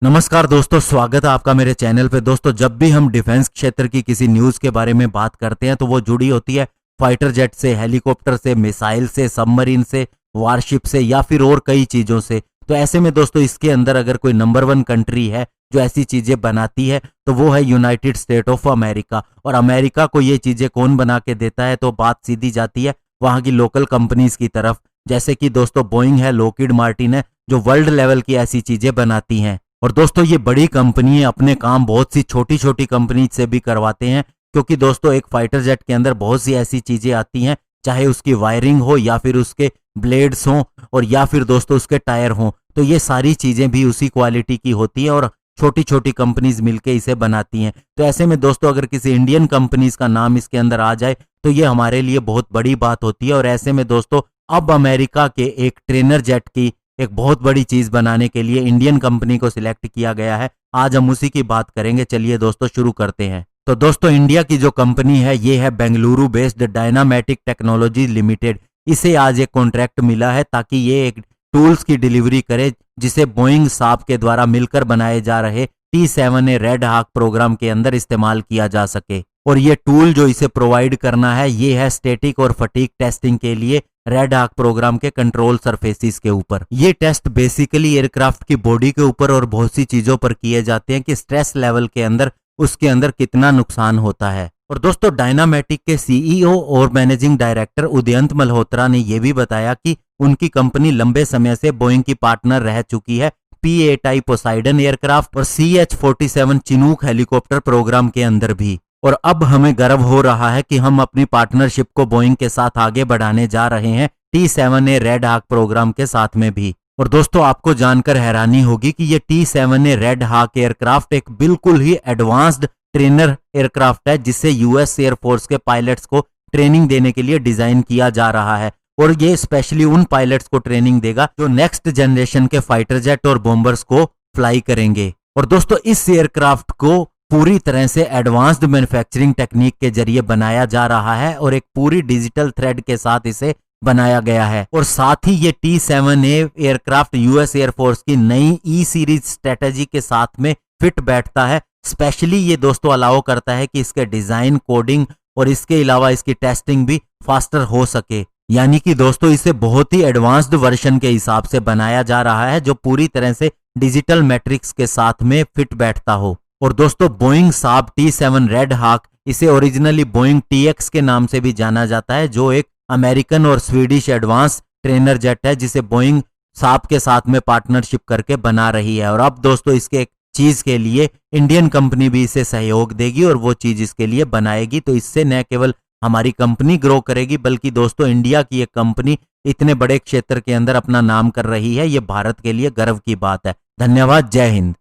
नमस्कार दोस्तों, स्वागत है आपका मेरे चैनल पे। दोस्तों, जब भी हम डिफेंस क्षेत्र की किसी न्यूज़ के बारे में बात करते हैं तो वो जुड़ी होती है फाइटर जेट से, हेलीकॉप्टर से, मिसाइल से, सबमरीन से, वारशिप से या फिर और कई चीज़ों से। तो ऐसे में दोस्तों, इसके अंदर अगर कोई नंबर 1 कंट्री है जो ऐसी चीज़ें बनाती है तो वो है यूनाइटेड स्टेट ऑफ अमेरिका। और अमेरिका को ये चीज़ें कौन बना के देता है, तो बात सीधी जाती है वहाँ की लोकल कंपनीज की तरफ। जैसे कि दोस्तों बोइंग है, लॉकहीड मार्टिन है, जो वर्ल्ड लेवल की ऐसी चीज़ें बनाती हैं। और दोस्तों, ये बड़ी कंपनी अपने काम बहुत सी छोटी छोटी कंपनी से भी करवाते हैं, क्योंकि दोस्तों एक फाइटर जेट के अंदर बहुत सी ऐसी चीजें आती हैं, चाहे उसकी वायरिंग हो या फिर उसके ब्लेड्स हों और या फिर दोस्तों उसके टायर हों, तो ये सारी चीजें भी उसी क्वालिटी की होती है और छोटी छोटी कंपनीज मिलके इसे बनाती हैं। तो ऐसे में दोस्तों, अगर किसी इंडियन कंपनीज का नाम इसके अंदर आ जाए तो ये हमारे लिए बहुत बड़ी बात होती है। और ऐसे में दोस्तों, अब अमेरिका के एक ट्रेनर जेट की एक बहुत बड़ी चीज बनाने के लिए इंडियन कंपनी को सिलेक्ट किया गया है। आज हम उसी की बात करेंगे। चलिए दोस्तों शुरू करते हैं। तो दोस्तों, इंडिया की जो कंपनी है ये है बेंगलुरु बेस्ड डायनामेटिक टेक्नोलॉजी लिमिटेड। इसे आज एक कॉन्ट्रैक्ट मिला है ताकि ये एक टूल्स की डिलीवरी करे जिसे बोइंग साब के द्वारा मिलकर बनाए जा रहे T-7A रेड हाक प्रोग्राम के अंदर इस्तेमाल किया जा सके। और ये टूल जो इसे प्रोवाइड करना है ये है स्टैटिक और फटीग टेस्टिंग के लिए रेड हाक प्रोग्राम के कंट्रोल सरफेसिस के ऊपर। ये टेस्ट बेसिकली एयरक्राफ्ट की बॉडी के ऊपर और बहुत सी चीजों पर किए जाते हैं कि स्ट्रेस लेवल के अंदर उसके अंदर कितना नुकसान होता है। और दोस्तों, डायनामेटिक के सीईओ और मैनेजिंग डायरेक्टर उदयंत मल्होत्रा ने यह भी बताया कि उनकी कंपनी लंबे समय से बोइंग की पार्टनर रह चुकी है P-8I पोसाइडन एयरक्राफ्ट और CH-47 चिनूक हेलीकॉप्टर प्रोग्राम के अंदर भी। और अब हमें गर्व हो रहा है कि हम अपनी पार्टनरशिप को बोइंग के साथ आगे बढ़ाने जा रहे हैं T-7A रेड हाक प्रोग्राम के साथ में भी। और दोस्तों, आपको जानकर हैरानी होगी कि ये T-7A रेड हाक एयरक्राफ्ट एक बिल्कुल ही एडवांस्ड ट्रेनर एयरक्राफ्ट है जिसे यूएस एयरफोर्स के पायलट्स को ट्रेनिंग देने के लिए डिजाइन किया जा रहा है। और ये स्पेशली उन पायलट्स को ट्रेनिंग देगा जो नेक्स्ट जनरेशन के फाइटर जेट और बॉम्बर्स को फ्लाई करेंगे। और दोस्तों, इस एयरक्राफ्ट को पूरी तरह से एडवांस्ड मैन्युफैक्चरिंग टेक्निक के जरिए बनाया जा रहा है और एक पूरी डिजिटल थ्रेड के साथ इसे बनाया गया है। और साथ ही ये T-7A एयरक्राफ्ट यूएस एयरफोर्स की नई ई सीरीज स्ट्रेटेजी के साथ में फिट बैठता है। स्पेशली ये दोस्तों अलाउ करता है कि इसके डिजाइन, कोडिंग और इसके अलावा इसकी टेस्टिंग भी फास्टर हो सके। यानी कि दोस्तों, इसे बहुत ही एडवांस्ड वर्जन के हिसाब से बनाया जा रहा है जो पूरी तरह से डिजिटल मैट्रिक्स के साथ में फिट बैठता हो। और दोस्तों, बोइंग साब T-7 रेड हाक, इसे ओरिजिनली बोइंग TX के नाम से भी जाना जाता है, जो एक अमेरिकन और स्वीडिश एडवांस ट्रेनर जेट है जिसे बोइंग साब के साथ में पार्टनरशिप करके बना रही है। और अब दोस्तों, इसके एक चीज के लिए इंडियन कंपनी भी इसे सहयोग देगी और वो चीज इसके लिए बनाएगी। तो इससे न केवल हमारी कंपनी ग्रो करेगी बल्कि दोस्तों, इंडिया की एक कंपनी इतने बड़े क्षेत्र के अंदर अपना नाम कर रही है, ये भारत के लिए गर्व की बात है। धन्यवाद। जय हिंद।